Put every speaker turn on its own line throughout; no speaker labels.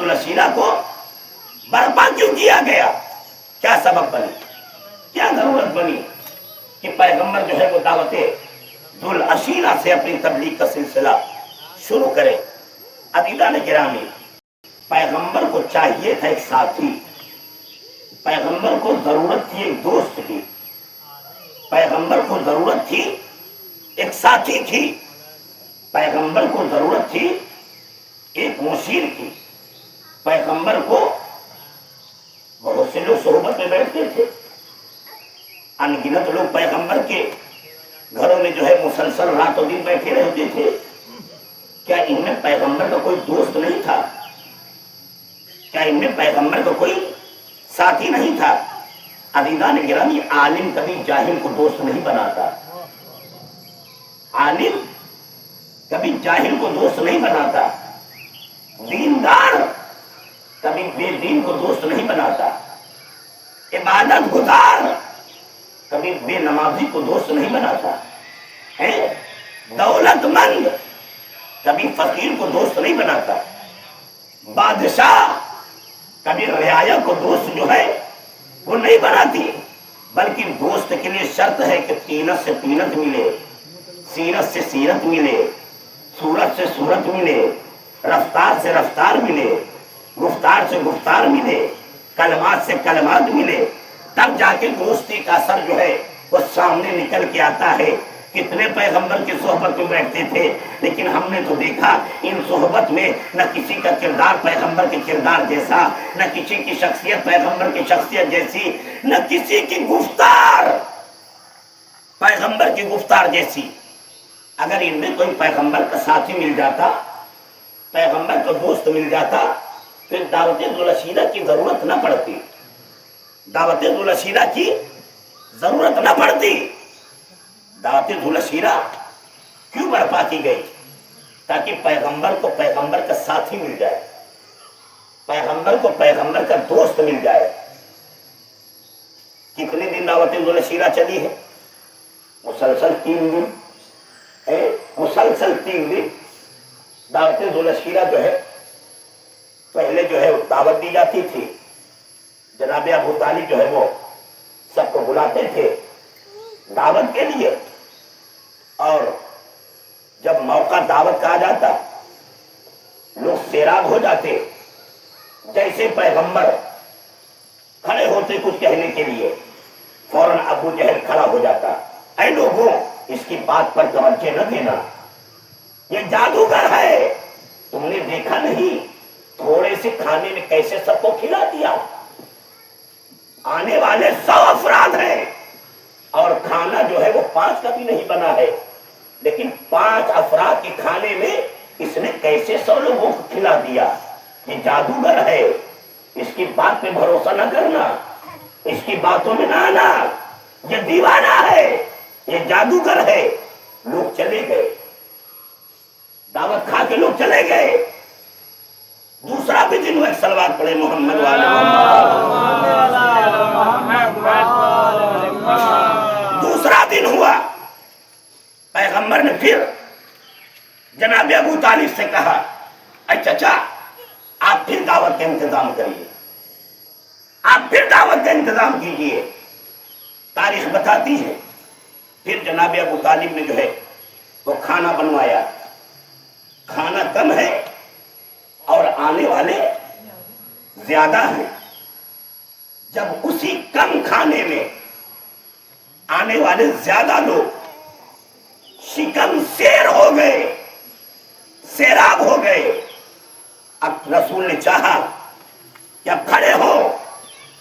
ذوالشیرہ کو برپا کیوں کیا گیا؟ کیا سبب بنی، کیا ضرورت بنی کہ پیغمبر جو ہے وہ دعوت ذوالعشیرہ سے اپنی تبلیغ کا سلسلہ شروع کرے؟ عزیزان گرامی، پیغمبر کو چاہیے تھا ایک ساتھی، پیغمبر کو ضرورت تھی ایک دوست کی، پیغمبر کو ضرورت تھی ایک ساتھی کی، پیغمبر کو ضرورت تھی ایک مشیر کی۔ پیغمبر کو بہت سے لوگ صحبت میں بیٹھتے تھے، ان گنت لوگ پیغمبر کے گھروں میں جو ہے مسلسل رات و دن بیٹھے رہتے تھے۔ کیا ان میں پیغمبر کا کوئی دوست نہیں تھا؟ کیا ان میں پیغمبر کا کوئی ساتھی نہیں تھا؟ عزیزان گرامی، عالم کبھی جاہل کو دوست نہیں بناتا، عالم کبھی جاہل کو دوست نہیں بناتا، دیندار کبھی بے دین کو دوست نہیں بناتا، عبادت گزار کبھی بے نمازی کو دوست نہیں بناتا ہے، دولت مند کبھی فقیر کو دوست نہیں بناتا، بادشاہ کبھی رعایا کو دوست جو ہے وہ نہیں بناتی، بلکہ دوست کے لیے شرط ہے کہ تینت سے تینت ملے، سیرت سے سیرت ملے، صورت سے صورت ملے، رفتار سے رفتار ملے، گفتار سے گفتار ملے، کلمات سے کلمات ملے، تب جا کے دوستی کا اثر جو ہے وہ سامنے نکل کے آتا ہے۔ کتنے پیغمبر کی صحبت میں بیٹھتے تھے، لیکن ہم نے تو دیکھا ان صحبت میں نہ کسی کا کردار پیغمبر کے کردار جیسا، نہ کسی کی شخصیت پیغمبر کی شخصیت جیسی، نہ کسی کی گفتار پیغمبر کی گفتار جیسی۔ اگر ان میں کوئی پیغمبر کا ساتھی مل جاتا، پیغمبر کا دوست مل جاتا، پھر دعوت ذوالشیرہ کی ضرورت نہ پڑتی، دعوت ذوالشیرہ کی ضرورت نہ پڑتی۔ دعوت ذوالشیرہ کیوں برپا کی گئی؟ تاکہ پیغمبر کو پیغمبر کا ساتھی مل جائے، پیغمبر کو پیغمبر کا دوست مل جائے۔ کتنے دن دعوت ذوالشیرہ چلی ہے؟ مسلسل 3 دن ہے، مسلسل 3 دن دعوت ذوالشیرہ جو ہے پہلے جو ہے دعوت دی جاتی تھی، جناب ابو طالب جو ہے وہ سب کو بلاتے تھے دعوت کے لیے، اور جب موقع دعوت کا آ جاتا لوگ سیراب ہو جاتے، جیسے پیغمبر کھڑے ہوتے کچھ کہنے کے لیے فوراً ابو جہل کھڑا ہو جاتا، اے لوگوں اس کی بات پر توجہ نہ دینا، یہ جادوگر ہے، تم نے دیکھا نہیں تھوڑے سے کھانے میں کیسے سب کو کھلا دیا؟ آنے والے 100 افراد ہیں اور کھانا جو ہے وہ 5 کا بھی نہیں بنا ہے، لیکن 5 افراد کے کھانے میں اس نے کیسے 100 لوگوں کو کھلا دیا؟ یہ جادوگر ہے، اس کی بات پہ بھروسہ نہ کرنا، اس کی باتوں میں نہ آنا، یہ دیوانہ ہے، یہ جادوگر ہے۔ لوگ چلے گئے، دعوت کھا کے لوگ چلے گئے۔ دوسرا بھی دن ایک صلوات پڑھے محمد والے دوسرا دن ہوا، پیغمبر نے پھر جناب ابو طالب سے کہا، اے چچا آپ پھر دعوت کا انتظام کریے، آپ پھر دعوت کا انتظام کیجئے۔ تاریخ بتاتی ہے پھر جناب ابو طالب نے جو ہے وہ کھانا بنوایا، کھانا کم ہے اور آنے والے زیادہ ہیں۔ جب اسی کم کھانے میں آنے والے زیادہ لوگ شکم سیر ہو گئے، سیراب ہو گئے، اب رسول نے چاہا کہ اب کھڑے ہو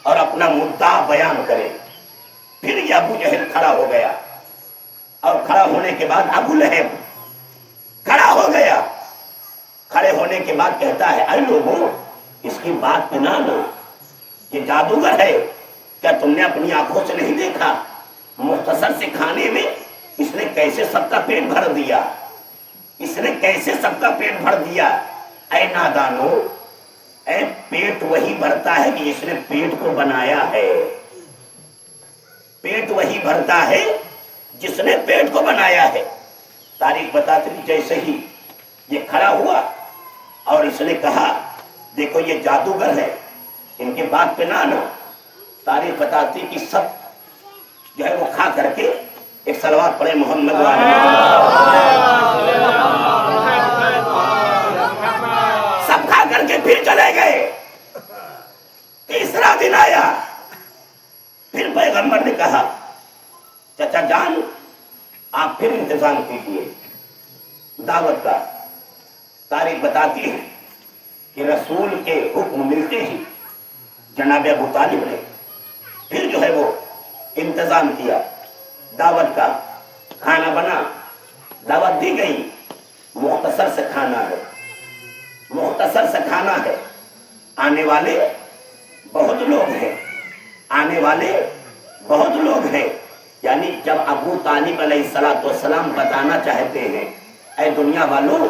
اور اپنا مدعا بیان کرے۔ پھر یہ ابو جہل کھڑا ہو گیا، اور کھڑا ہونے کے بعد ابو لہب کھڑا ہو گیا۔ کھڑے ہونے کے بعد کہتا ہے، اے لوگوں اس کی بات پہ نہ آنا، یہ جادوگر ہے، کیا تم نے اپنی آنکھوں سے نہیں دیکھا مختصر سے کھانے میں اس نے کیسے سب کا پیٹ بھر دیا، اس نے کیسے سب کا پیٹ بھر دیا؟ اے نادانو، اے پیٹ وہی بھرتا ہے کہ جس نے پیٹ کو بنایا ہے، پیٹ وہی بھرتا ہے جس نے پیٹ کو بنایا ہے۔ تاریخ بتاتی جیسے ہی یہ کھڑا ہوا اور اس نے کہا، دیکھو یہ جادوگر ہے، ان کے بات پہ نہ آنا. تاریخ بتاتی کہ سب جو ہے وہ کھا کر کے ایک صلوات پڑھے محمد والے، سب کھا کر کے پھر چلے گئے. تیسرا دن آیا، پھر پیغمبر نے کہا چچا جان آپ پھر انتظام کیجیے دعوت کا. تاریخ بتاتی ہے کہ رسول کے حکم ملتے ہی جناب ابو طالب نے پھر جو ہے وہ انتظام کیا دعوت کا. کھانا بنا، دعوت دی گئی. مختصر سے کھانا ہے، مختصر سے کھانا ہے. آنے والے بہت لوگ ہیں، آنے والے بہت لوگ ہیں. یعنی جب ابو طالب علیہ السلام بتانا چاہتے ہیں اے دنیا والوں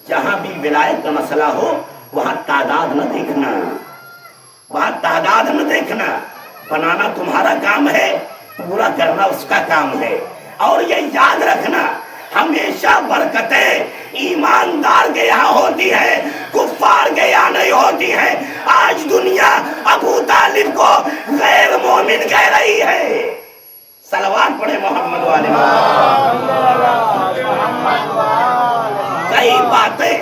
جہاں بھی ولایت کا مسئلہ ہو وہاں تعداد نہ دیکھنا، وہاں تعداد نہ دیکھنا. بنانا تمہارا کام ہے، پورا کرنا اس کا کام ہے. اور یہ یاد رکھنا ہمیشہ برکتیں ایماندار کے یہاں ہوتی ہے، کفار کے یہاں نہیں ہوتی ہے. آج دنیا ابو طالب کو غیر مومن کہہ رہی ہے. صلوات پڑھے محمد والے. کئی باتیں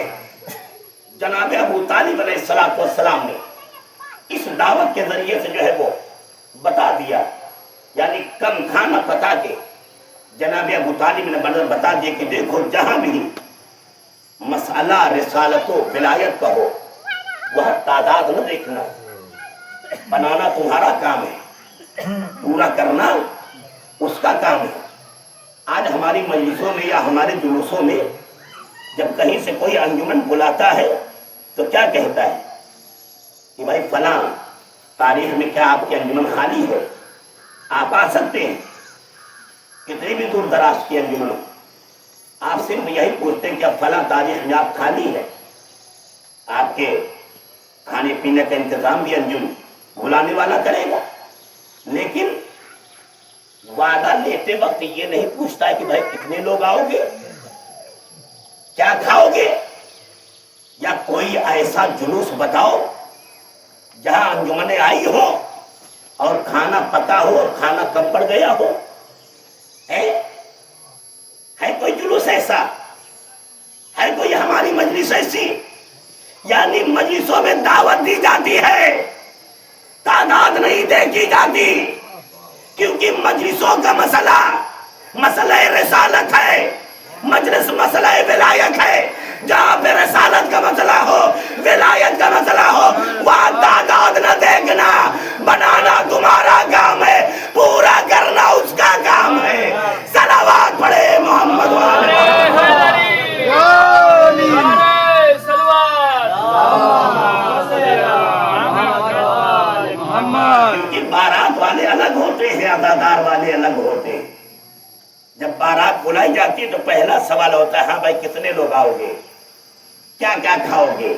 جناب ابو طالب علیہ السلام نے اس دعوت کے ذریعے سے جو ہے وہ بتا دیا. یعنی کم کھانا پکا کے جناب ابو طالب نے بتا دیا کہ دیکھو جہاں بھی مسئلہ رسالت و ولایت کا ہو وہ تعداد نہ دیکھنا. بنانا تمہارا کام ہے، پورا کرنا اس کا کام ہے. آج ہماری مجلسوں میں یا ہمارے جلوسوں میں جب کہیں سے کوئی انجمن بلاتا ہے تو کیا کہتا ہے کہ بھائی فلاں تاریخ میں کیا آپ کی انجمن خالی ہے؟ آپ آ سکتے ہیں. کتنی بھی دور دراز کی انجمن آپ صرف یہی پوچھتے ہیں کہ اب فلاں تاریخ میں آپ خالی ہے. آپ کے کھانے پینے کا انتظام بھی انجمن بلانے والا کرے گا. لیکن وعدہ لیتے وقت یہ نہیں پوچھتا ہے کہ بھائی کتنے لوگ آؤ گے، کیا کھاؤ گے، یا کوئی ایسا جلوس بتاؤ جہاں انجمنیں آئی ہو اور کھانا پکا ہو اور کھانا کم پڑ گیا ہو. ہے کوئی جلوس ایسا؟ ہے کوئی ہماری مجلس ایسی؟ یعنی مجلسوں میں دعوت دی جاتی ہے، تعداد نہیں دیکھی جاتی. کیونکہ مجلسوں کا مسئلہ رسالت ہے، مجلس مسئلہ ولایت ہے. جہاں پہ رسالت کا مسئلہ ہو، ولایت کا مسئلہ ہو، وہاں تعداد نہ دیکھنا. بنانا تمہارا کام ہے، پورا کرنا اس کا کام ہے. صلوات پڑھے محمد والے. کیونکہ بارات والے الگ ہوتے ہیں، عزادار والے الگ ہوتے ہیں. جب بارات بلائی جاتی ہے تو پہلا سوال ہوتا ہے ہاں بھائی کتنے لوگ آؤ گے، کیا کیا کھاؤ گے.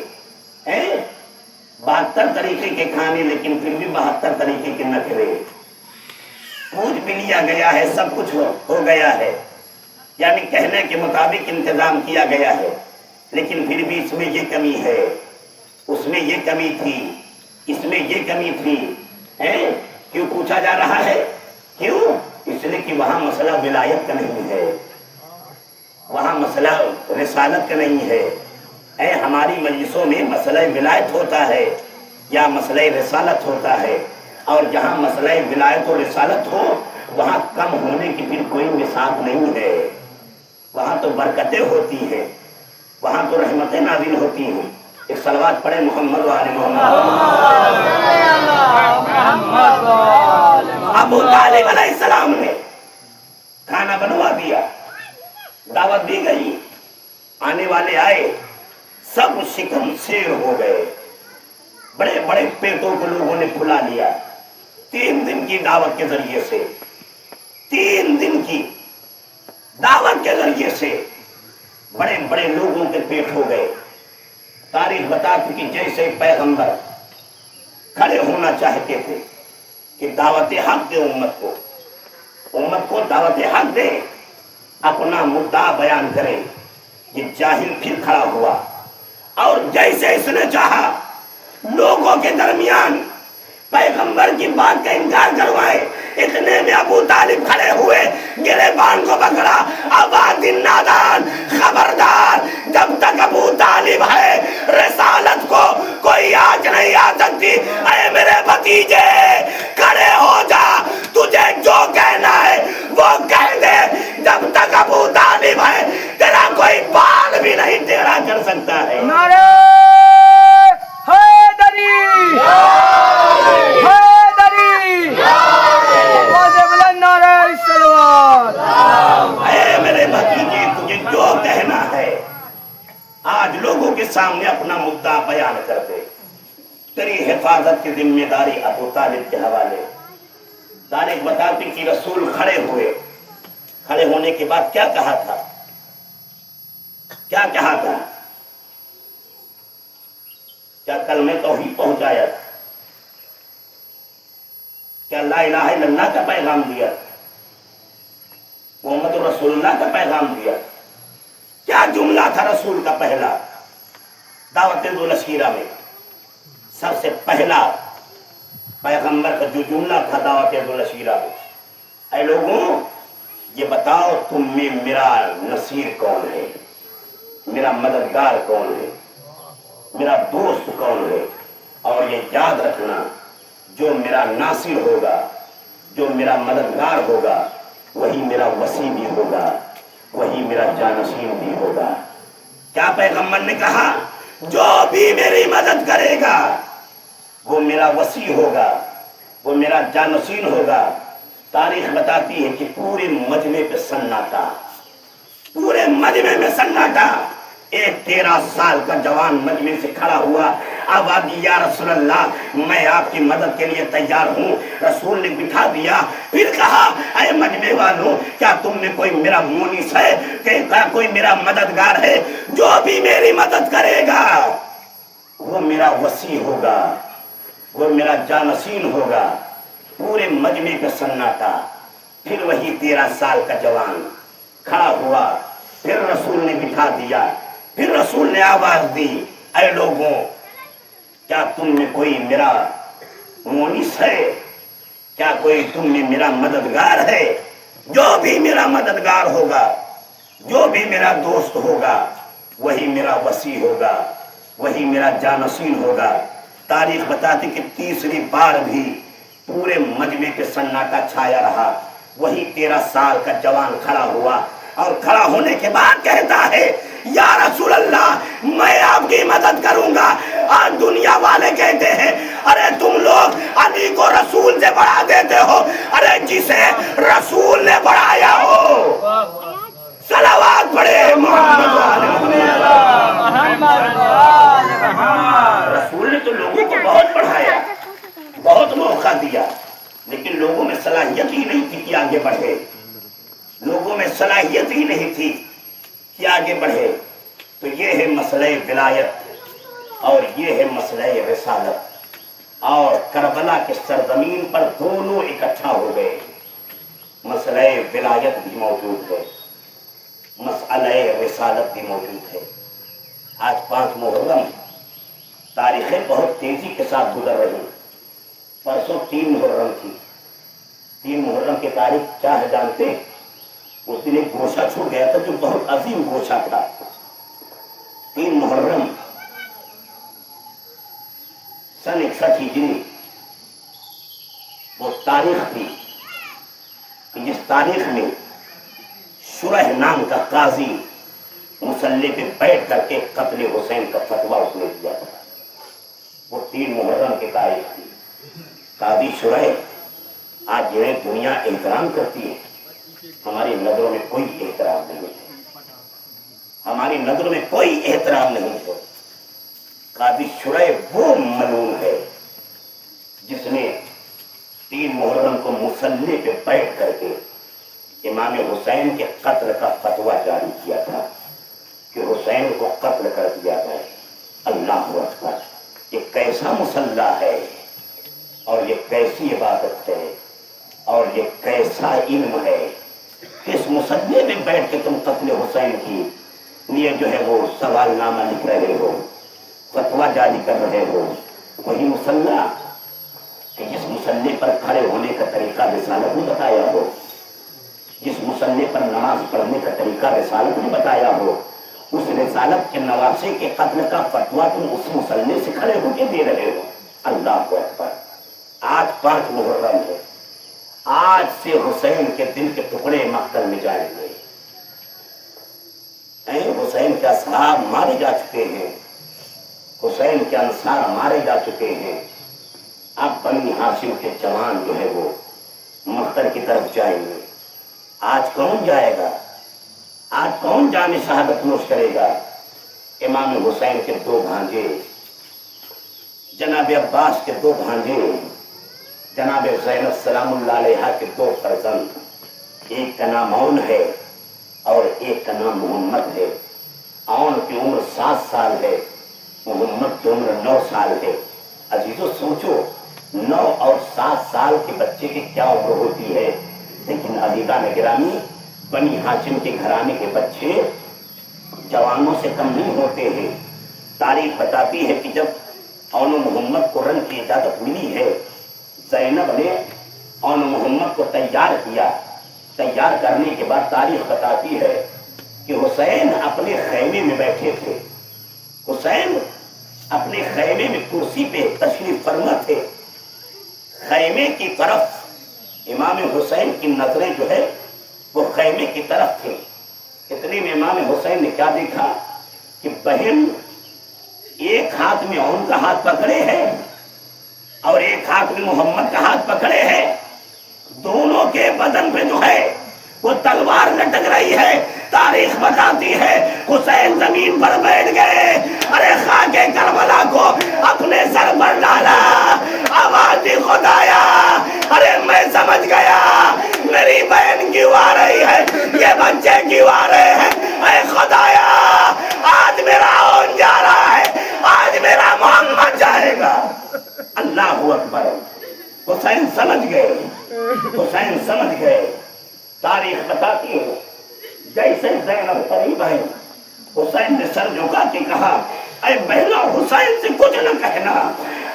72 طریقے کے کھانے، لیکن پھر بھی 72 طریقے کے نخرے. پوچھ بھی لیا گیا ہے، سب کچھ ہو گیا ہے، یعنی کہنے کے مطابق انتظام کیا گیا ہے. لیکن پھر بھی اس میں یہ کمی ہے، اس میں یہ کمی تھی، اس میں یہ کمی تھی. کیوں پوچھا جا رہا ہے؟ کیوں؟ اس لیے کہ وہاں مسئلہ ولایت کا نہیں ہے، وہاں مسئلہ رسالت کا نہیں ہے. ہماری مجلسوں میں مسئلہ ولایت ہوتا ہے یا مسئلہ رسالت ہوتا ہے. اور جہاں مسئلہ ولایت و رسالت ہو وہاں کم ہونے کی پھر کوئی مثال نہیں ہے. وہاں تو برکتیں ہوتی ہیں، وہاں تو رحمتیں نازل ہوتی ہیں. ایک صلوات پڑھے محمد والے محمد. ابو طالب علیہ السلام نے کھانا بنوا دیا، دعوت دی گئی، آنے والے آئے، سب شکم سیر ہو گئے. بڑے بڑے پیٹوں کو لوگوں نے پھلا لیا. 3 دن کی دعوت کے ذریعے سے، 3 دن کی دعوت کے ذریعے سے بڑے بڑے لوگوں کے پیٹ ہو گئے. تاریخ بتاتی کہ جیسے پیغمبر کھڑے ہونا چاہتے تھے کہ دعوت حق دے امت کو دعوت حق دے، اپنا مدعا بیان کرے. یہ جاہل پھر کھڑا ہوا اور جیسے اس نے چاہا لوگوں کے درمیان پیغمبر کی بات کا انکار کروائے. اتنے میں ابو طالب کھڑے ہوئے, گریبان کو پکڑا, آواز نادان, خبردار, جب تک ابو طالب ہے رسالت کو کوئی آنچ نہیں آ سکتی. اے میرے بھتیجے کھڑے ہو جا, تجھے جو کہنا ہے وہ کہہ دے. جب تک ابو طالب ہے تیرا کوئی بال بھی نہیں ٹیڑھا کر سکتا ہے.
نعرہ حیدری حیدری آواز بلند نعرہ صلوات.
اے میرے بھتیجے تجھے جو کہنا ہے آج لوگوں کے سامنے اپنا مدعا بیان کر دے. تیری حفاظت کی ذمہ داری ابو طالب کے حوالے. تاریخ بتاتی کہ رسول کھڑے ہوئے, کھڑے ہونے کے بعد کیا کہا تھا, کیا کہا تھا؟ کیا کلمہ توحید پہنچایا تھا؟ کیا لا الہ الا اللہ کا پیغام دیا, محمد رسول اللہ کا پیغام دیا؟ کیا جملہ تھا رسول کا پہلا دعوت ذو الشیرہ میں؟ سب سے پہلا پیغمبر کا جو جملہ تھا دعوت ذو الشیرہ میں, اے لوگوں یہ بتاؤ تم میں میرا نصیر کون ہے, میرا مددگار کون ہے, میرا دوست کون ہے. اور یہ یاد رکھنا جو میرا ناصر ہوگا, جو میرا مددگار ہوگا, وہی میرا وسیع بھی ہوگا, وہی میرا جانشین بھی ہوگا. کیا پیغمبر نے کہا جو بھی میری مدد کرے گا وہ میرا وسیع ہوگا, وہ میرا جانشین ہوگا. تاریخ بتاتی ہے کہ پورے مجمع پہ سناٹا, پورے مجمع میں سناٹا. ایک 13 سال کا جوان مجمع سے کھڑا ہوا, آواز دی یا رسول اللہ میں آپ کی مدد کے لیے تیار ہوں. رسول نے بٹھا دیا, پھر کہا اے مجمع والوں کیا تم میں کوئی میرا مونس ہے, کیا کوئی میرا مددگار ہے؟ جو بھی میری مدد کرے گا وہ میرا وسیع ہوگا, وہ میرا جانشین ہوگا. پورے مجمع پہ سناٹا. پھر وہی 13 سال کا جوان کھڑا ہوا, پھر رسول نے بٹھا دیا, پھر رسول نے آواز دی اے لوگوں کیا تم میں کوئی میرا مونس ہے, کیا کوئی تم میں میرا مددگار ہے؟ جو بھی میرا مددگار ہوگا, جو بھی میرا دوست ہوگا, وہی میرا وسیع ہوگا, وہی میرا جانشین ہوگا. تاریخ بتاتی کہ تیسری بار بھی پورے مجمع کے سناٹا چھایا رہا. وہی 13 سال کا جوان کھڑا ہوا, اور کھڑا ہونے کے بعد کہتا ہے یا رسول اللہ میں آپ کی مدد کروں گا. آج دنیا والے کہتے ہیں ارے تم لوگ علی کو رسول سے بڑھا دیتے ہو. ارے جسے رسول نے بڑھایا ہو صلوات پڑھے محمد رسول نے تو لوگوں کو بہت بڑھایا, بہت موقع دیا, لیکن لوگوں میں صلاحیت ہی نہیں تھی کہ آگے بڑھے. لوگوں میں صلاحیت ہی نہیں تھی کہ آگے بڑھے. تو یہ ہے مسئلہ ولایت اور یہ ہے مسئلہ رسالت. اور کربلا کے سرزمین پر دونوں اکٹھا ہو گئے. مسئلہ ولایت بھی موجود ہے, مسئلہ رسالت بھی موجود ہے. آج 5 محرم تاریخیں بہت تیزی کے ساتھ گزر رہی. پرسوں 3 محرم تھی. 3 محرم کی تاریخ کیا ہے جانتے؟ اس دن ایک گوشہ چھوٹ گیا تھا جو بہت عظیم گوشہ تھا. 3 محرم سن 61 ہجری وہ تاریخ تھی کہ جس تاریخ میں شرح نام کا قاضی مسلح پہ بیٹھ کر کے قتل حسین کا فتویٰ اس نے دیا تھا. وہ 3 محرم کی تاریخ تھی. قاضی شرح آج جو ہے دنیا احترام کرتی ہے, ہماری نظروں میں کوئی احترام نہیں ہے, ہماری نظروں میں کوئی احترام نہیں ہے. قاضی شرح وہ ملعون ہے جس نے 3 محرم کو مسلح پہ بیٹھ کر کے امام حسین کے قتل کا فتویٰ جاری کیا تھا کہ حسین کو قتل کر دیا جائے. اللہ اکبر, یہ کیسا مسلح ہے اور یہ کیسی عبادت ہے اور یہ کیسا علم ہے. کس مسلح میں بیٹھ کے تم قتل حسین کی لیے جو ہے وہ سوال نامہ لکھ رہے ہو, فتویٰ جاری کر رہے ہو. وہی مسلح کہ جس مسلح پر کھڑے ہونے کا طریقہ رسالت نے بتایا ہو، جس مسلح پر نماز پڑھنے کا طریقہ رسالت نے بتایا ہو، اس رسالت کے نواسے کے قتل کا فتویٰ تم اس مسلح سے کھڑے ہو کے دے رہے ہو۔ اللہ اکبر۔ آج 5 محرم ہے، آج سے حسین کے دل کے ٹکڑے مقتل میں جائیں گے۔ حسین کے اصحاب مارے جا چکے ہیں، حسین کے انصار مارے جا چکے ہیں۔ اب بنی ہاشم کے جوان جو ہے وہ مقتل کی طرف جائیں گے۔ آج کون جائے گا؟ آج کون جان شہادت نوش کرے گا؟ امام حسین کے 2 بھانجے، جناب عباس کے 2 بھانجے، جناب زینب سلام اللہ علیہا کے 2 فرزند، ایک کا نام عون ہے اور ایک کا نام محمد ہے۔ عون کی عمر 7 سال ہے، محمد کی عمر 9 سال ہے۔ عزیزو سوچو 9 اور 7 سال کے بچے کی کیا عمر ہوتی ہے، لیکن عزیزان گرامی بنی ہاشم کے گھرانے کے بچے جوانوں سے کم نہیں ہوتے ہیں۔ تاریخ بتاتی ہے کہ جب عون و محمد کو رن کی اجازت ملی ہے، زینب نے عون و محمد کو تیار کیا۔ تیار کرنے کے بعد تاریخ بتاتی ہے کہ حسین اپنے خیمے میں بیٹھے تھے، حسین اپنے خیمے میں کرسی پہ تشریف فرما تھے۔ خیمے کی طرف امام حسین کی نظریں جو ہے وہ خیمے کی طرف تھی۔ اتنے میں امام حسین نے کیا دیکھا کہ بہن ایک ہاتھ میں عون کا ہاتھ پکڑے ہے اور ایک ہاتھ میں محمد کا ہاتھ پکڑے ہے، دونوں کے بدن پہ جو ہے وہ تلوار لٹک رہی ہے۔ تاریخ بتاتی ہے حسین زمین پر بیٹھ گئے، ارے خاک کربلا کو اپنے سر پر ڈالا، آواز دی خدایا، ارے میں سمجھ گیا میری بہن کیوں آ رہی ہے، یہ بچے کیوں آ رہے ہیں، اے خدایا آج میرا عون جا رہا ہے، آج میرا محمد جائے گا۔ اللہ اکبر۔ حسین سمجھ گئے، حسین سمجھ گئے۔ تاریخ بتاتی ہے جیسے زینب قریب ہے، حسین نے سر جھکا کے کہا اے بہنا حسین سے کچھ نہ کہنا،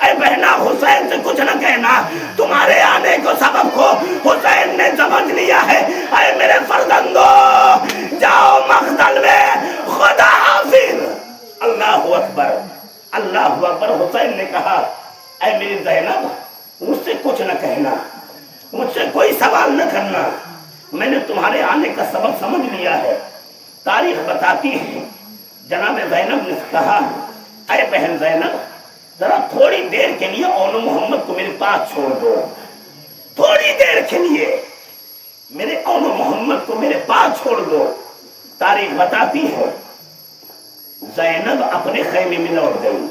اے بہنا حسین سے کچھ نہ کہنا، تمہارے آنے کو سبب کو حسین نے سمجھ لیا ہے۔ اے میرے فرزندو جاؤ مقتل میں، خدا حافظ۔ اللہ اکبر، اللہ اکبر۔ حسین نے کہا اے میری زینب مجھ سے کچھ نہ کہنا، مجھ سے کوئی سوال نہ کرنا، میں نے تمہارے آنے کا سبب سمجھ لیا ہے۔ تاریخ بتاتی ہے جناب زینب نے کہا اے بہن زینب ذرا تھوڑی دیر کے لیے عون و محمد کو میرے پاس چھوڑ دو، تھوڑی دیر کے لیے میرے عون و محمد کو میرے پاس چھوڑ دو۔ تاریخ بتاتی ہے زینب اپنے خیمے میں لوٹ گئی،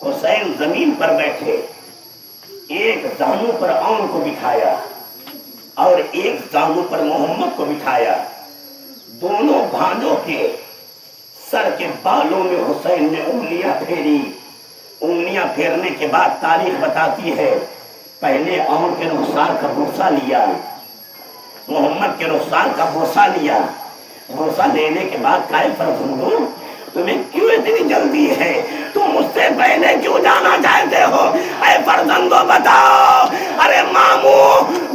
حسین زمین پر بیٹھے، ایک زانو پر عون کو بٹھایا اور ایک زانو پر محمد کو بٹھایا۔ دونوں بھانجوں کے سر کے بالوں میں حسین نے انگلیاں پھیری۔ انگلیاں پھیرنے کے بعد تاریخ بتاتی ہے پہلے عون کے رخسار کا بوسہ لیا، محمد کے رخسار کا بوسہ لیا۔ بوسہ لینے کے بعد کہا فرزندو تمہیں کیوں اتنی جلدی ہے، تم مجھ سے پہلے کیوں جانا چاہتے ہو، اے فرزندو بتاؤ۔ ارے ماموں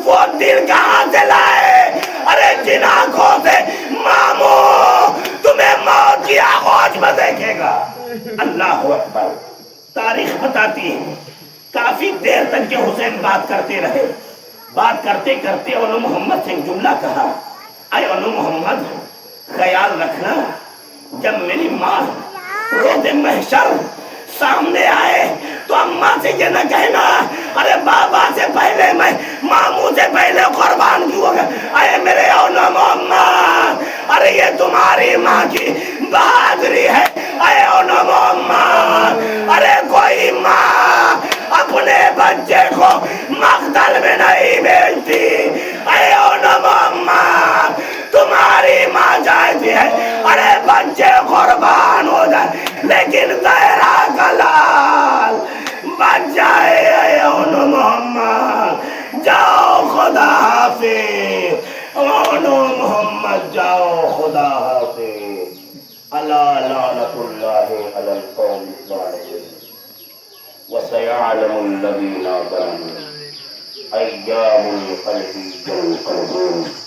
وہ دل کہاں سے لائے، ارے جن آنکھوں سے ماموں تمہیں موت کی آغوش میں دیکھے گا۔ اللہ اکبر۔ تاریخ بتاتی ہے کافی دیر تک کہ حسین بات کرتے رہے، بات کرتے کرتے انہوں محمد سے ایک جملہ کہا اے انہوں محمد خیال رکھنا جب میری ماں روز محشر سامنے آئے تو اماں سے یہ نہ کہنا ارے بابا سے پہلے میں ماموں سے پہلے قربان کیوں ہو گیا، اے میرے اونا محمد ارے یہ تمہاری ماں کی بہادری ہے، اے اونا محمد ارے کوئی ماں اپنے بچے کو مقتل میں نہیں بھیجتی، اے اونا محمد تمہاری ماں چاہتی ہے ارے بچے قربان ہو جائے لیکن زہرا کا لال بچ جائے، اے اونا محمد جاؤ خدا حافظ، اونا محمد جاؤ خدا حافظ۔ اللہ لعنت اللہ علی القوم الظالمین۔ وَسَيَعْلَمُ الَّذِينَ ظَلَمُوا أَيَّامُ الْخَلْقِ ينقلبون.